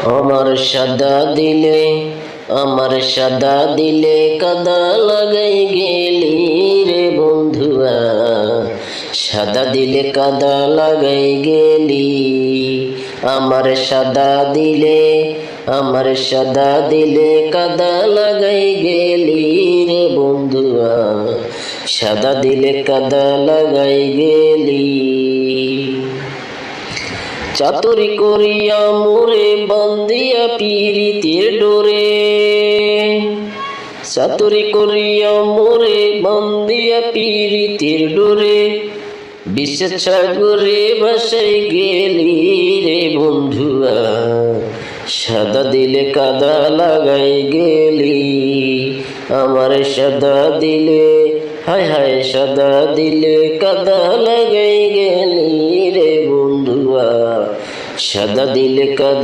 আমার সাদা দিলে কাদা লাগাই গেলি রে বন্ধুয়া, সাদা দিলে কাদা লাগাই গেলি। আমার সাদা দিলে কাদা লাগাই গেলি রে বন্ধুয়া, সাদা দিলে কাদা লাগাই গেলি। চাতুরি করিয়া মোরে বান্ধিয়া পিরিতের ডোরে, চাতুরি করিয়া মোরে বান্ধিয়া পিরিতের ডোরে, বিশ্বের সাগরে ভাসাই গেলি রে বন্ধুয়া, সাদা দিলে কাদা লাগাই গেলি। আমার সাদা দিলে হায় হায় সাদা দিলে কাদা লাগাই গেলি রে বন্ধুয়া, সাদা দিলে কাদা